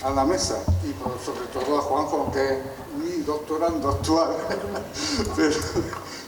a la mesa y sobre todo a Juanjo, que es mi doctorando actual, pero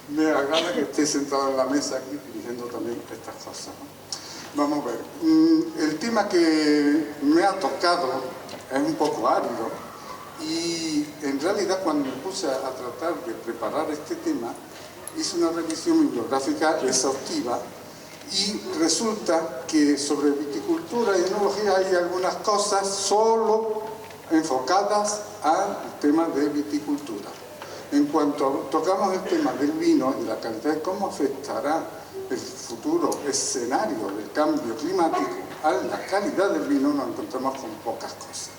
me agrada que esté sentado en la mesa aquí dirigiendo también estas cosas, ¿no? Vamos a ver, el tema que me ha tocado es un poco árido y en realidad cuando me puse a tratar de preparar este tema hice una revisión bibliográfica exhaustiva y resulta que sobre viticultura y enología hay algunas cosas solo enfocadas al tema de viticultura. En cuanto tocamos el tema del vino y la calidad, cómo afectará el futuro escenario del cambio climático a la calidad del vino, nos encontramos con pocas cosas.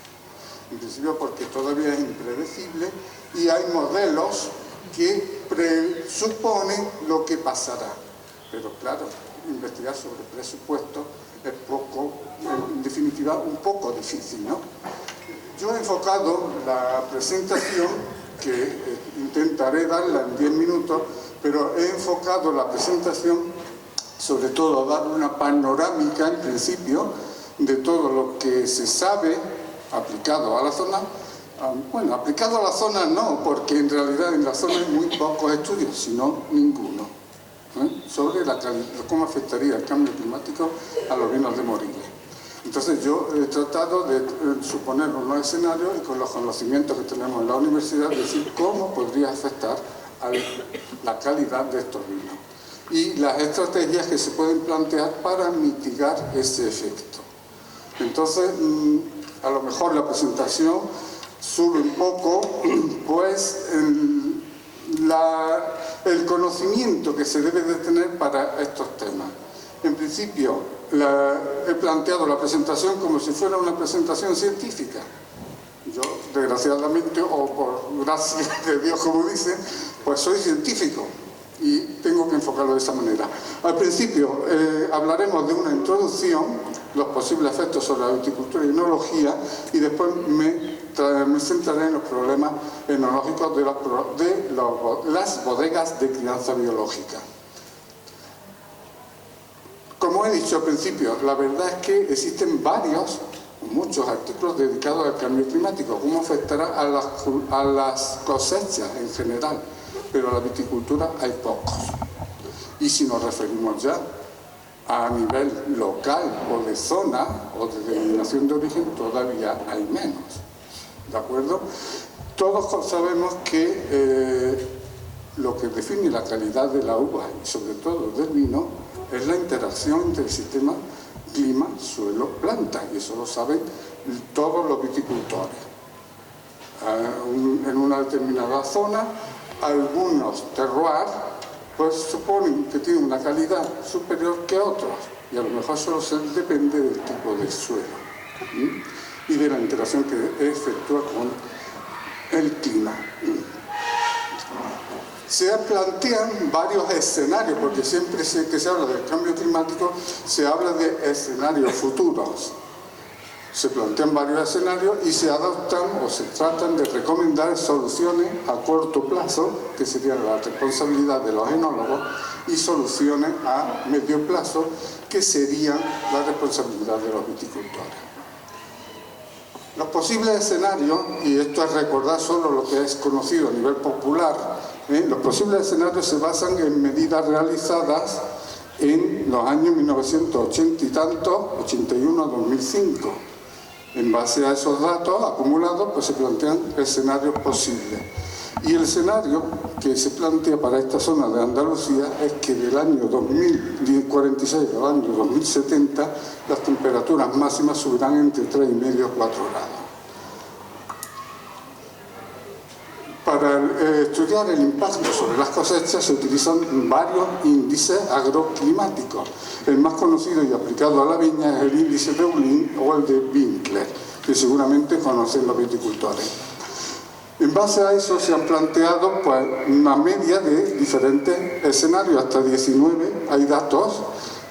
En principio porque todavía es impredecible y hay modelos que presuponen lo que pasará. Pero claro, investigar sobre presupuesto es poco, en definitiva, un poco difícil, ¿no? Yo he enfocado la presentación, que intentaré darla en 10 minutos, pero he enfocado la presentación sobre todo a dar una panorámica, en principio, de todo lo que se sabe aplicado a la zona. Bueno, aplicado a la zona no, porque en realidad en la zona hay muy pocos estudios, sino ninguno, sobre cómo afectaría el cambio climático a los vinos de Moriles. Entonces yo he tratado de suponer unos escenarios y con los conocimientos que tenemos en la universidad decir cómo podría afectar a la calidad de estos vinos y las estrategias que se pueden plantear para mitigar ese efecto. Entonces, a lo mejor la presentación sube un poco, pues, el conocimiento que se debe de tener para estos temas. En principio, he planteado la presentación como si fuera una presentación científica. Yo, desgraciadamente, o por gracia de Dios, como dicen, pues soy científico y tengo que enfocarlo de esa manera. Al principio hablaremos de una introducción, los posibles efectos sobre la viticultura y enología, y después me centraré en los problemas enológicos de las bodegas de crianza biológica. Como he dicho al principio, la verdad es que existen muchos artículos dedicados al cambio climático, cómo afectará a las cosechas en general, pero a la viticultura hay pocos. Y si nos referimos ya a nivel local o de zona o de denominación de origen, todavía hay menos. ¿De acuerdo? Todos sabemos que lo que define la calidad de la uva y sobre todo del vino es la interacción entre el sistema clima, suelo, planta, y eso lo saben todos los viticultores. En una determinada zona, algunos terroirs pues suponen que tienen una calidad superior que otros, y a lo mejor solo depende del tipo de suelo y de la interacción que efectúa con el clima. Se plantean varios escenarios, porque siempre que se habla del cambio climático se habla de escenarios futuros. Se plantean varios escenarios y se adoptan o se tratan de recomendar soluciones a corto plazo, que serían la responsabilidad de los enólogos, y soluciones a medio plazo, que serían la responsabilidad de los viticultores. Los posibles escenarios, y esto es recordar solo lo que es conocido a nivel popular, los posibles escenarios se basan en medidas realizadas en los años 1980 y tantos, 81 a 2005. En base a esos datos acumulados, pues se plantean escenarios posibles. Y el escenario que se plantea para esta zona de Andalucía es que del año 2046 al año 2070 las temperaturas máximas subirán entre 3,5 y 4 grados. Para estudiar el impacto sobre las cosechas se utilizan varios índices agroclimáticos. El más conocido y aplicado a la viña es el índice de Uhlin o el de Winkler, que seguramente conocen los viticultores. En base a eso se han planteado pues, una media de diferentes escenarios, hasta 19 hay datos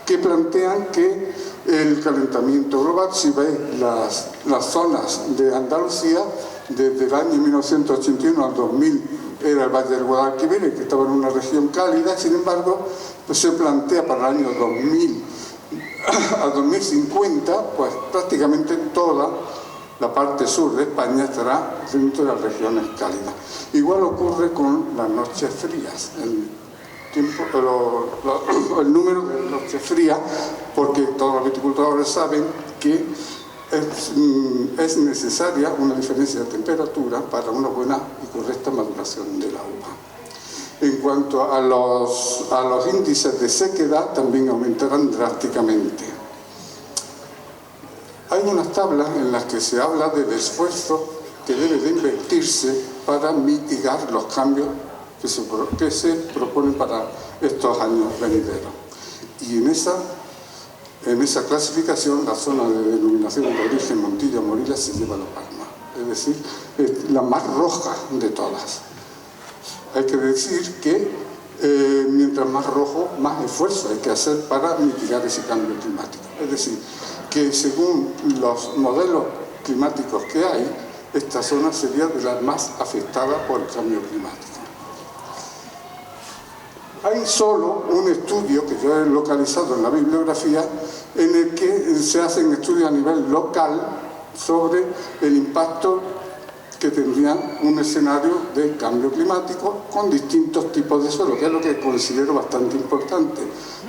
que plantean que el calentamiento global, si veis las zonas de Andalucía, desde el año 1981 al 2000 era el Valle del Guadalquivir, que estaba en una región cálida, sin embargo, pues se plantea para el año 2000 a 2050, pues prácticamente toda la la parte sur de España estará dentro de las regiones cálidas. Igual ocurre con las noches frías. El número de noches frías, porque todos los viticultores saben que es necesaria una diferencia de temperatura para una buena y correcta maduración de la uva. En cuanto a los índices de sequedad, también aumentarán drásticamente. Hay unas tablas en las que se habla del esfuerzo que debe de invertirse para mitigar los cambios que se proponen para estos años venideros. Y en esa clasificación, la zona de denominación de origen Montilla-Moriles se lleva la palma, es decir, es la más roja de todas. Hay que decir que mientras más rojo, más esfuerzo hay que hacer para mitigar ese cambio climático. Es decir, que según los modelos climáticos que hay, esta zona sería de las más afectadas por el cambio climático. Hay solo un estudio que yo he localizado en la bibliografía en el que se hacen estudios a nivel local sobre el impacto que tendrían un escenario de cambio climático con distintos tipos de suelo, que es lo que considero bastante importante,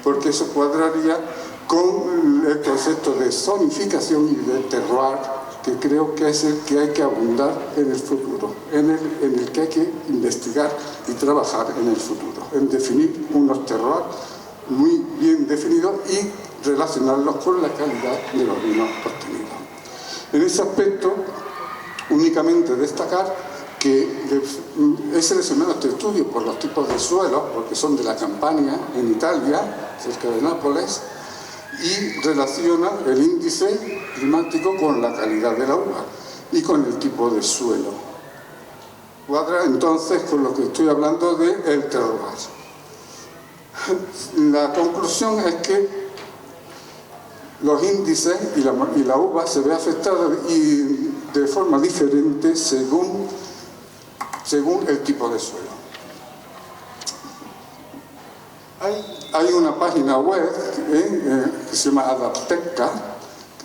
porque eso cuadraría con el concepto de zonificación y de terroir, que creo que es el que hay que abundar en el futuro, en el que hay que investigar y trabajar en el futuro, en definir unos terroirs muy bien definidos y relacionarlos con la calidad de los vinos obtenidos. En ese aspecto, únicamente destacar que he seleccionado este estudio por los tipos de suelos, porque son de la Campania, en Italia, cerca de Nápoles, y relaciona el índice climático con la calidad de la uva y con el tipo de suelo. Cuadra entonces con lo que estoy hablando del terroir. La conclusión es que los índices y la uva se ve afectada y de forma diferente según el tipo de suelo. Hay una página web que se llama Adapteca,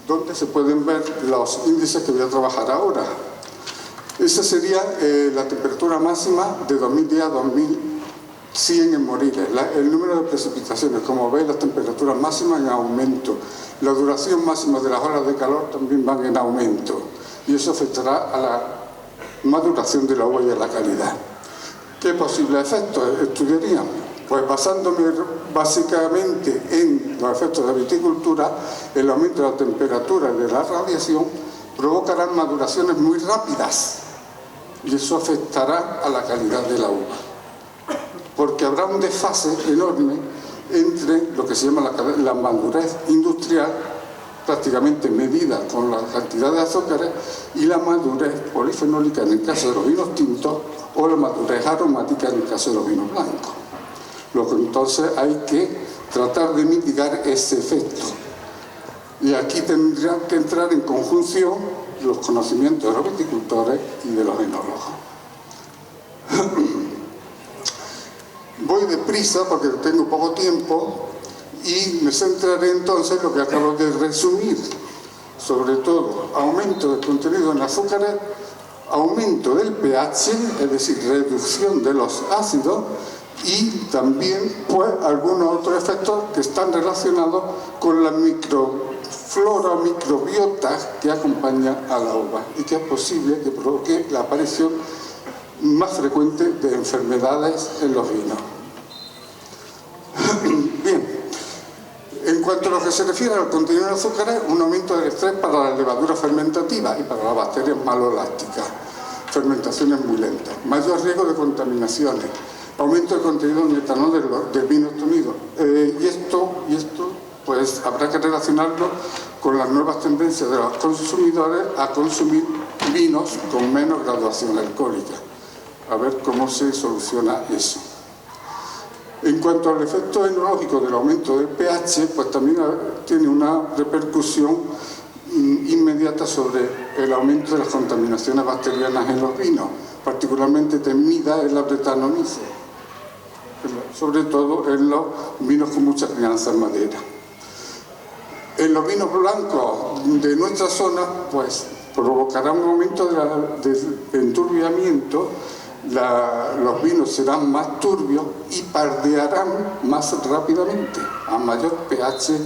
donde se pueden ver los índices que voy a trabajar ahora. Esa sería la temperatura máxima de 2010 a 2100 en Moriles. El número de precipitaciones, como veis, las temperaturas máximas en aumento. La duración máxima de las horas de calor también van en aumento. Y eso afectará a la maduración de la uva y a la calidad. ¿Qué posibles efectos estudiaríamos? Pues basándome básicamente en los efectos de la viticultura, el aumento de la temperatura y de la radiación provocarán maduraciones muy rápidas y eso afectará a la calidad de la uva, porque habrá un desfase enorme entre lo que se llama la madurez industrial, prácticamente medida con la cantidad de azúcares, y la madurez polifenólica en el caso de los vinos tintos o la madurez aromática en el caso de los vinos blancos. Lo que entonces hay que tratar de mitigar ese efecto. Y aquí tendrían que entrar en conjunción los conocimientos de los viticultores y de los enólogos. Voy deprisa porque tengo poco tiempo y me centraré entonces en lo que acabo de resumir. Sobre todo, aumento del contenido en azúcares, aumento del pH, es decir, reducción de los ácidos, y también pues algunos otros efectos que están relacionados con la microflora o microbiota que acompaña a la uva y que es posible que provoque la aparición más frecuente de enfermedades en los vinos. Bien, en cuanto a lo que se refiere al contenido de azúcares, un aumento del estrés para la levadura fermentativa y para las bacterias malolácticas, fermentaciones muy lentas, mayor riesgo de contaminaciones, aumento del contenido en etanol del vino obtenido. Y esto pues habrá que relacionarlo con las nuevas tendencias de los consumidores a consumir vinos con menos graduación alcohólica. A ver cómo se soluciona eso. En cuanto al efecto enológico del aumento del pH, pues también tiene una repercusión inmediata sobre el aumento de las contaminaciones bacterianas en los vinos, particularmente temida en la Brettanomyces, sobre todo en los vinos con mucha crianza en madera. En los vinos blancos de nuestra zona, pues provocará un aumento de enturbiamiento, los vinos serán más turbios y pardearán más rápidamente. A mayor pH,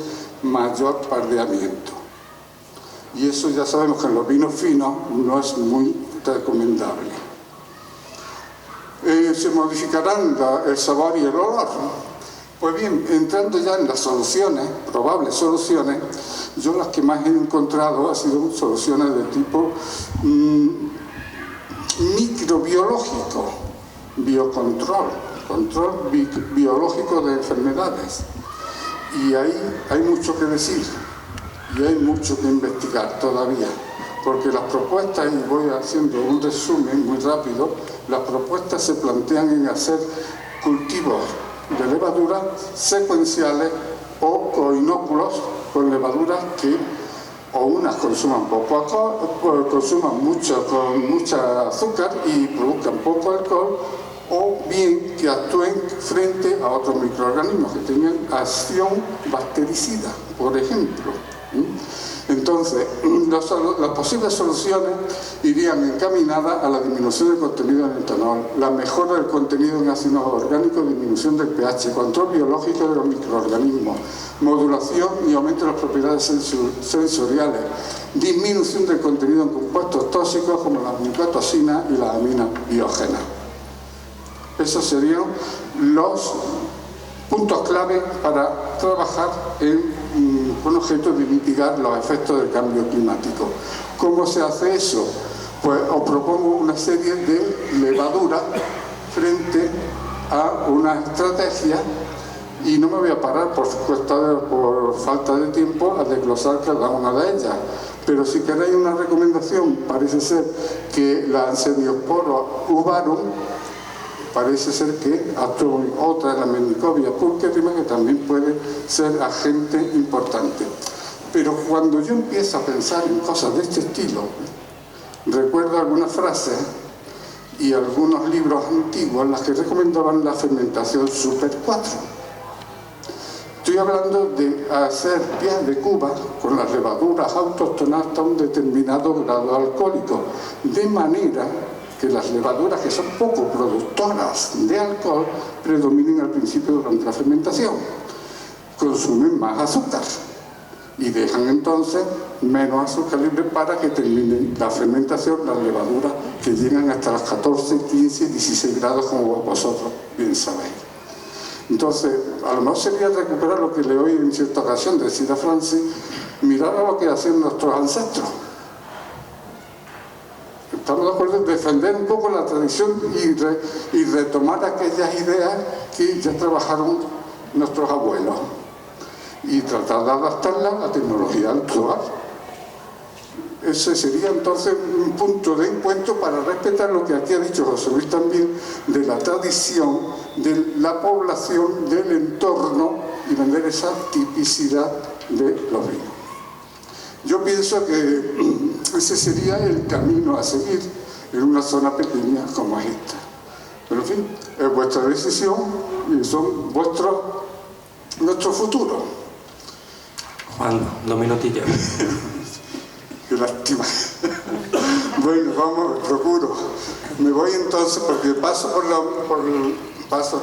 mayor pardeamiento. Y eso ya sabemos que en los vinos finos no es muy recomendable. Se modificarán el sabor y el olor. Pues bien, entrando ya en las soluciones, probables soluciones, yo las que más he encontrado han sido soluciones de tipo microbiológico, biocontrol, control biológico de enfermedades. Y ahí hay mucho que decir y hay mucho que investigar todavía, porque las propuestas, y voy haciendo un resumen muy rápido, las propuestas se plantean en hacer cultivos de levaduras secuenciales o coinóculos con levaduras que o unas consuman poco alcohol, consuman mucha azúcar y produzcan poco alcohol, o bien que actúen frente a otros microorganismos que tengan acción bactericida, por ejemplo. Entonces, las posibles soluciones irían encaminadas a la disminución del contenido en etanol, la mejora del contenido en ácidos orgánicos, disminución del pH, control biológico de los microorganismos, modulación y aumento de las propiedades sensoriales, disminución del contenido en compuestos tóxicos como la micotoxina y las aminas biógenas. Esos serían los puntos clave para trabajar con objeto de mitigar los efectos del cambio climático. ¿Cómo se hace eso? Pues os propongo una serie de levaduras frente a una estrategia, y no me voy a parar por falta de tiempo a desglosar cada una de ellas, pero si queréis una recomendación, parece ser que la Ansendiospora uvarum parece ser que actúa. Otra es la Mendicovia pulcherrima, que también puede ser agente importante. Pero cuando yo empiezo a pensar en cosas de este estilo, recuerdo algunas frases y algunos libros antiguos en los que recomendaban la fermentación Super 4. Estoy hablando de hacer pies de cuba con las levaduras autóctonas hasta un determinado grado alcohólico, de manera que las levaduras que son poco productoras de alcohol predominen al principio durante la fermentación. Consumen más azúcar y dejan entonces menos azúcar libre para que termine la fermentación las levaduras que llegan hasta los 14, 15, 16 grados, como vosotros bien sabéis. Entonces, a lo mejor sería recuperar lo que le oí en cierta ocasión decir a Francis: mirar a lo que hacían nuestros ancestros. Estamos de acuerdo en defender un poco la tradición y retomar aquellas ideas que ya trabajaron nuestros abuelos y tratar de adaptarlas a la tecnología actual. Ese sería entonces un punto de encuentro para respetar lo que aquí ha dicho José Luis también, de la tradición, de la población, del entorno, y vender esa tipicidad de los vinos. Yo pienso que ese sería el camino a seguir en una zona pequeña como esta. Pero en fin, es vuestra decisión y son nuestro futuro. Juan, 2 minutillos. Qué lástima. Bueno, vamos, procuro. Me voy entonces, porque paso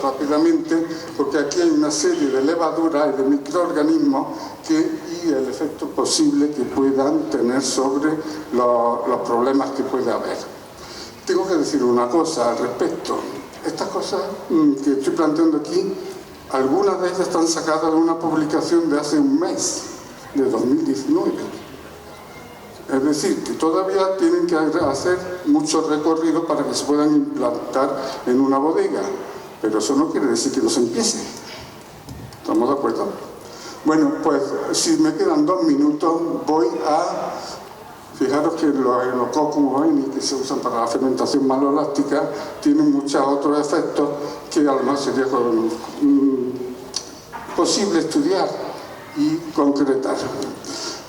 rápidamente, porque aquí hay una serie de levaduras y de microorganismos y el efecto posible que puedan tener sobre los problemas que puede haber. Tengo que decir una cosa al respecto. Estas cosas que estoy planteando aquí, algunas de ellas están sacadas de una publicación de hace un mes, de 2019. Es decir, que todavía tienen que hacer mucho recorrido para que se puedan implantar en una bodega. Pero eso no quiere decir que no se empiece. ¿Estamos de acuerdo? Bueno, pues si me quedan 2 minutos, voy a... Fijaros que los Enococcus que se usan para la fermentación maloláctica tienen muchos otros efectos que a lo mejor sería posible estudiar y concretar.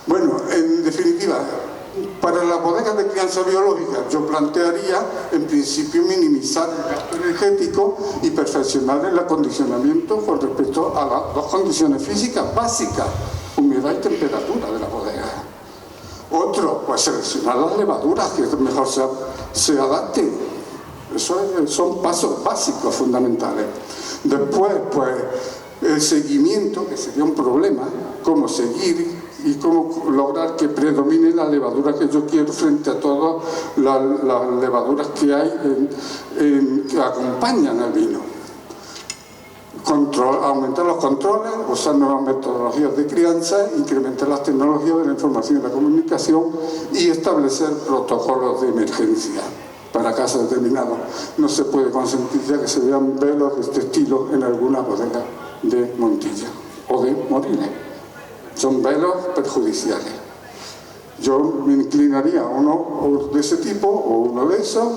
Bueno, en definitiva, para las bodegas de crianza biológica yo plantearía en principio minimizar el gasto energético y perfeccionar el acondicionamiento con respecto a las 2 condiciones físicas básicas, humedad y temperatura. Pues seleccionar las levaduras que mejor se adapten. Son pasos básicos fundamentales. Después, pues, el seguimiento, que sería un problema, cómo seguir y cómo lograr que predomine la levadura que yo quiero frente a todas las levaduras que hay que acompañan al vino. Aumentar los controles, usar nuevas metodologías de crianza, incrementar las tecnologías de la información y la comunicación y establecer protocolos de emergencia para casos determinados. No se puede consentir ya que se vean velos de este estilo en alguna bodega de Montilla o de Moriles. Son velos perjudiciales. Yo me inclinaría a uno de ese tipo o uno de esos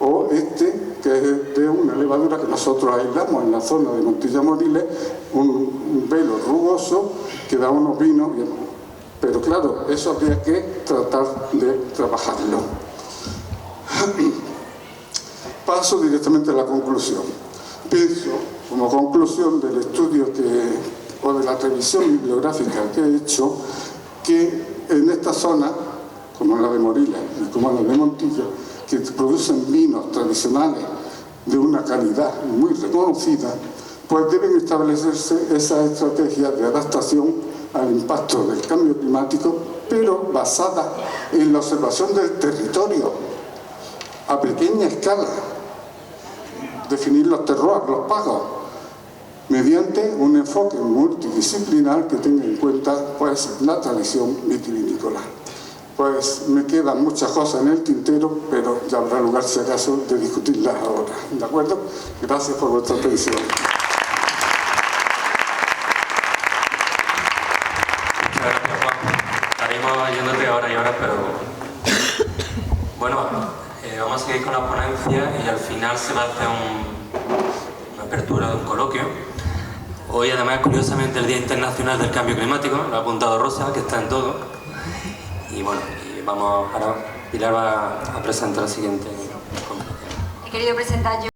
o que es de una levadura que nosotros aislamos en la zona de Montilla Moriles, un velo rugoso que da unos vinos, pero claro, eso habría que tratar de trabajarlo. Paso directamente a la conclusión. Pienso, como conclusión del estudio o de la revisión bibliográfica que he hecho, que en esta zona, como en la de Moriles y como en la de Montilla, que producen vinos tradicionales de una calidad muy reconocida, pues deben establecerse esas estrategias de adaptación al impacto del cambio climático, pero basadas en la observación del territorio a pequeña escala, definir los terroirs, los pagos, mediante un enfoque multidisciplinar que tenga en cuenta pues la tradición vitivinícola. Pues me quedan muchas cosas en el tintero, pero ya habrá lugar, si acaso, de discutirlas ahora. ¿De acuerdo? Gracias por vuestra atención. Muchas gracias, Juan. Estaremos yéndote horas y horas, pero... Bueno, vamos a seguir con la ponencia y al final se va a hacer una apertura de un coloquio. Hoy, además, curiosamente, el Día Internacional del Cambio Climático, lo ha apuntado Rosa, que está en todo. Y bueno, ahora Pilar va a presentar la siguiente conferencia. He querido presentar yo